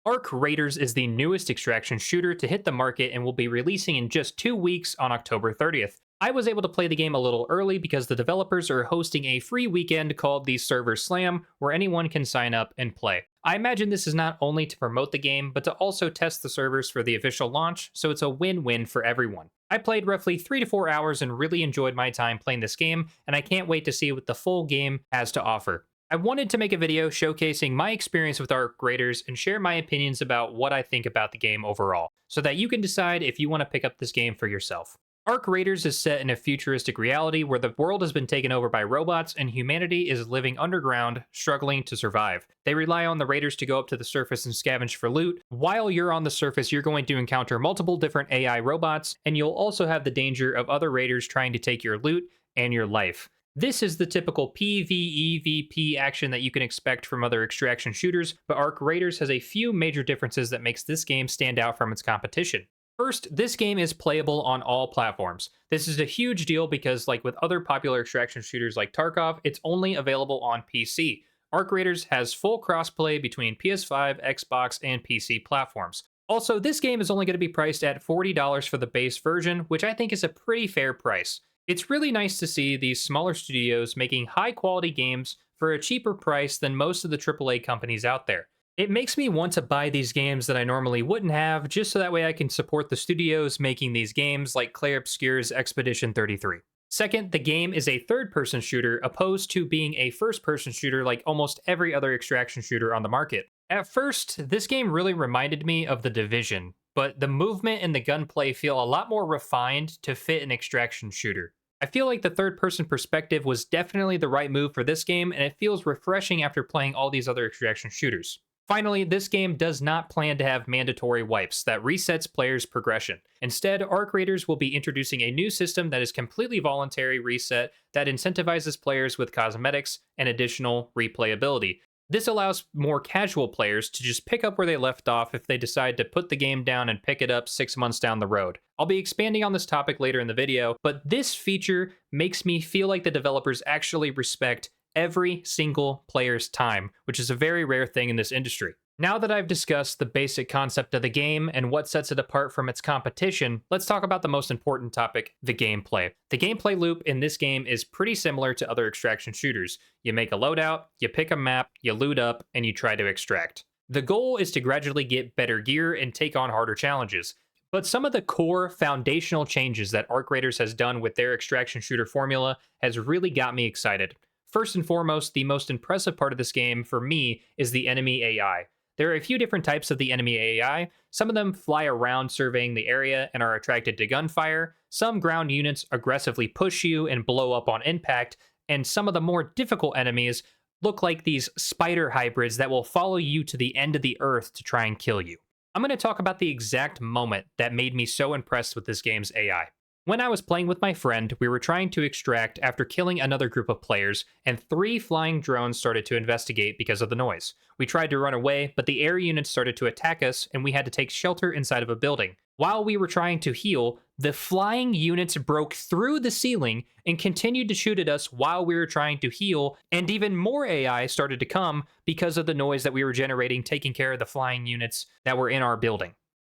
Arc Raiders is the newest extraction shooter to hit the market and will be releasing in just 2 weeks on October 30th. I was able to play the game a little early because the developers are hosting a free weekend called the Server Slam, where anyone can sign up and play. I imagine this is not only to promote the game, but to also test the servers for the official launch, so it's a win-win for everyone. I played roughly 3 to 4 hours and really enjoyed my time playing this game, and I can't wait to see what the full game has to offer. I wanted to make a video showcasing my experience with Arc Raiders and share my opinions about what I think about the game overall, so that you can decide if you want to pick up this game for yourself. Arc Raiders is set in a futuristic reality where the world has been taken over by robots and humanity is living underground, struggling to survive. They rely on the raiders to go up to the surface and scavenge for loot. While you're on the surface, you're going to encounter multiple different AI robots, and you'll also have the danger of other raiders trying to take your loot and your life. This is the typical PvEvP action that you can expect from other extraction shooters, but Arc Raiders has a few major differences that makes this game stand out from its competition. First, this game is playable on all platforms. This is a huge deal because, like with other popular extraction shooters like Tarkov, it's only available on PC. Arc Raiders has full crossplay between PS5, Xbox, and PC platforms. Also, this game is only going to be priced at $40 for the base version, which I think is a pretty fair price. It's really nice to see these smaller studios making high-quality games for a cheaper price than most of the AAA companies out there. It makes me want to buy these games that I normally wouldn't have, just so that way I can support the studios making these games like Clay Obscure's Expedition 33. Second, the game is a third-person shooter opposed to being a first-person shooter like almost every other extraction shooter on the market. At first, this game really reminded me of The Division, but the movement and the gunplay feel a lot more refined to fit an extraction shooter. I feel like the third-person perspective was definitely the right move for this game, and it feels refreshing after playing all these other extraction shooters. Finally, this game does not plan to have mandatory wipes that resets players' progression. Instead, Arc Raiders will be introducing a new system that is completely voluntary reset that incentivizes players with cosmetics and additional replayability. This allows more casual players to just pick up where they left off if they decide to put the game down and pick it up 6 months down the road. I'll be expanding on this topic later in the video, but this feature makes me feel like the developers actually respect every single player's time, which is a very rare thing in this industry. Now that I've discussed the basic concept of the game and what sets it apart from its competition, let's talk about the most important topic, the gameplay. The gameplay loop in this game is pretty similar to other extraction shooters. You make a loadout, you pick a map, you loot up, and you try to extract. The goal is to gradually get better gear and take on harder challenges. But some of the core foundational changes that Arc Raiders has done with their extraction shooter formula has really got me excited. First and foremost, the most impressive part of this game for me is the enemy AI. There are a few different types of the enemy AI. Some of them fly around surveying the area and are attracted to gunfire. Some ground units aggressively push you and blow up on impact. And some of the more difficult enemies look like these spider hybrids that will follow you to the end of the earth to try and kill you. I'm going to talk about the exact moment that made me so impressed with this game's AI. When I was playing with my friend, we were trying to extract after killing another group of players, and 3 flying drones started to investigate because of the noise. We tried to run away, but the air units started to attack us, and we had to take shelter inside of a building. While we were trying to heal, the flying units broke through the ceiling and continued to shoot at us while we were trying to heal, and even more AI started to come because of the noise that we were generating taking care of the flying units that were in our building.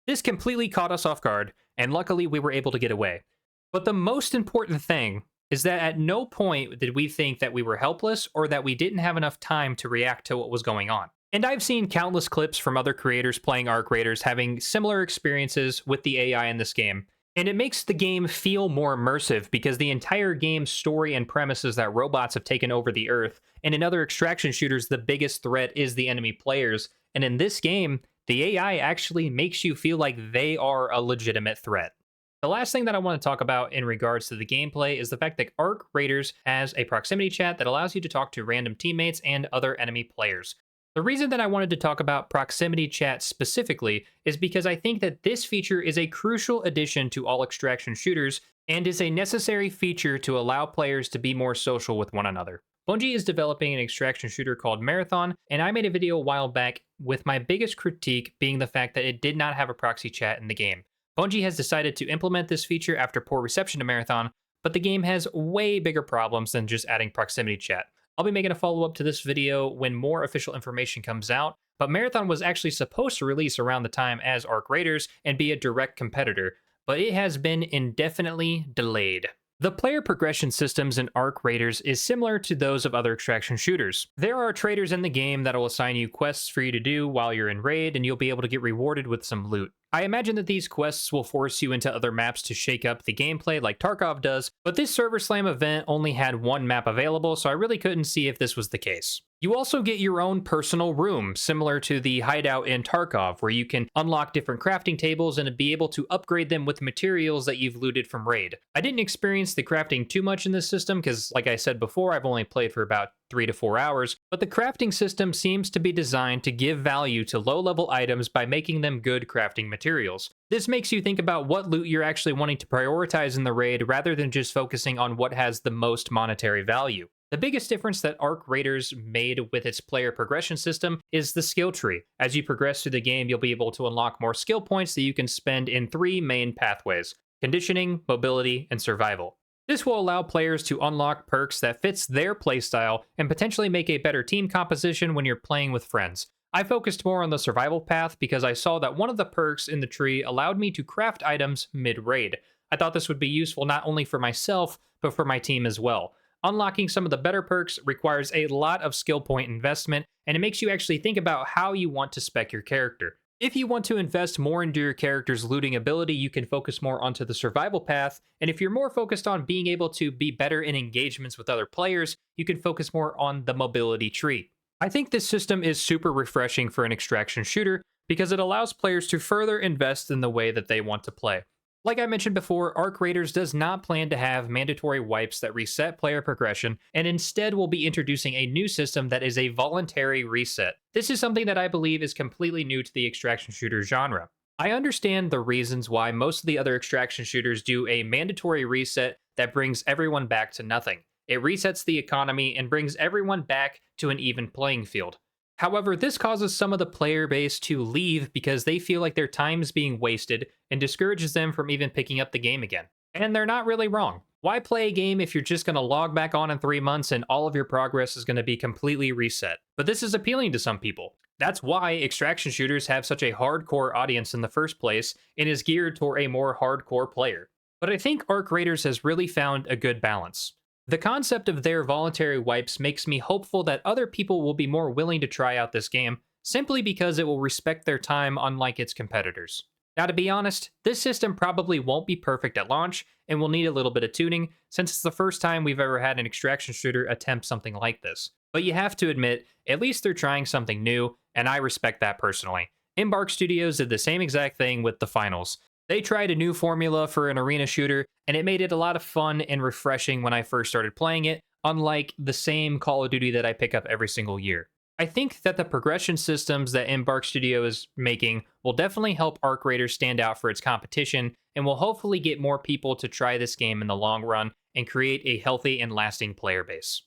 This completely caught us off guard, and luckily we were able to get away. But the most important thing is that at no point did we think that we were helpless or that we didn't have enough time to react to what was going on. And I've seen countless clips from other creators playing Arc Raiders having similar experiences with the AI in this game. And it makes the game feel more immersive because the entire game's story and premise is that robots have taken over the Earth, and in other extraction shooters, the biggest threat is the enemy players. And in this game, the AI actually makes you feel like they are a legitimate threat. The last thing that I want to talk about in regards to the gameplay is the fact that Arc Raiders has a proximity chat that allows you to talk to random teammates and other enemy players. The reason that I wanted to talk about proximity chat specifically is because I think that this feature is a crucial addition to all extraction shooters and is a necessary feature to allow players to be more social with one another. Bungie is developing an extraction shooter called Marathon, and I made a video a while back with my biggest critique being the fact that it did not have a proxy chat in the game. Bungie has decided to implement this feature after poor reception to Marathon, but the game has way bigger problems than just adding proximity chat. I'll be making a follow-up to this video when more official information comes out, but Marathon was actually supposed to release around the time as Arc Raiders and be a direct competitor, but it has been indefinitely delayed. The player progression systems in Arc Raiders is similar to those of other extraction shooters. There are traders in the game that will assign you quests for you to do while you're in raid, and you'll be able to get rewarded with some loot. I imagine that these quests will force you into other maps to shake up the gameplay like Tarkov does, but this Server Slam event only had one map available, so I really couldn't see if this was the case. You also get your own personal room, similar to the hideout in Tarkov, where you can unlock different crafting tables and be able to upgrade them with materials that you've looted from raid. I didn't experience the crafting too much in this system because, like I said before, I've only played for about 3 to 4 hours, but the crafting system seems to be designed to give value to low-level items by making them good crafting materials. This makes you think about what loot you're actually wanting to prioritize in the raid rather than just focusing on what has the most monetary value. The biggest difference that Arc Raiders made with its player progression system is the skill tree. As you progress through the game, you'll be able to unlock more skill points that you can spend in 3 main pathways: conditioning, mobility, and survival. This will allow players to unlock perks that fits their playstyle and potentially make a better team composition when you're playing with friends. I focused more on the survival path because I saw that one of the perks in the tree allowed me to craft items mid-raid. I thought this would be useful not only for myself, but for my team as well. Unlocking some of the better perks requires a lot of skill point investment, and it makes you actually think about how you want to spec your character. If you want to invest more into your character's looting ability, you can focus more onto the survival path, and if you're more focused on being able to be better in engagements with other players, you can focus more on the mobility tree. I think this system is super refreshing for an extraction shooter because it allows players to further invest in the way that they want to play. Like I mentioned before, Arc Raiders does not plan to have mandatory wipes that reset player progression, and instead will be introducing a new system that is a voluntary reset. This is something that I believe is completely new to the extraction shooter genre. I understand the reasons why most of the other extraction shooters do a mandatory reset that brings everyone back to nothing. It resets the economy and brings everyone back to an even playing field. However, this causes some of the player base to leave because they feel like their time is being wasted and discourages them from even picking up the game again. And they're not really wrong. Why play a game if you're just going to log back on in 3 months and all of your progress is going to be completely reset? But this is appealing to some people. That's why extraction shooters have such a hardcore audience in the first place and is geared toward a more hardcore player. But I think Arc Raiders has really found a good balance. The concept of their voluntary wipes makes me hopeful that other people will be more willing to try out this game, simply because it will respect their time unlike its competitors. Now, to be honest, this system probably won't be perfect at launch and will need a little bit of tuning, since it's the first time we've ever had an extraction shooter attempt something like this. But you have to admit, at least they're trying something new, and I respect that personally. Embark Studios did the same exact thing with the finals. They tried a new formula for an arena shooter, and it made it a lot of fun and refreshing when I first started playing it, unlike the same Call of Duty that I pick up every single year. I think that the progression systems that Embark Studio is making will definitely help Arc Raiders stand out for its competition, and will hopefully get more people to try this game in the long run and create a healthy and lasting player base.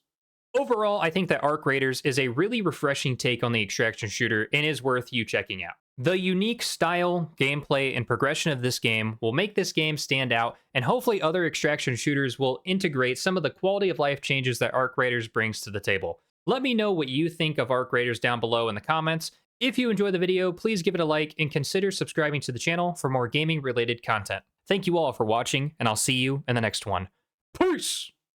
Overall, I think that Arc Raiders is a really refreshing take on the extraction shooter and is worth you checking out. The unique style, gameplay, and progression of this game will make this game stand out, and hopefully other extraction shooters will integrate some of the quality of life changes that Arc Raiders brings to the table. Let me know what you think of Arc Raiders down below in the comments. If you enjoyed the video, please give it a like and consider subscribing to the channel for more gaming related content. Thank you all for watching, and I'll see you in the next one. Peace!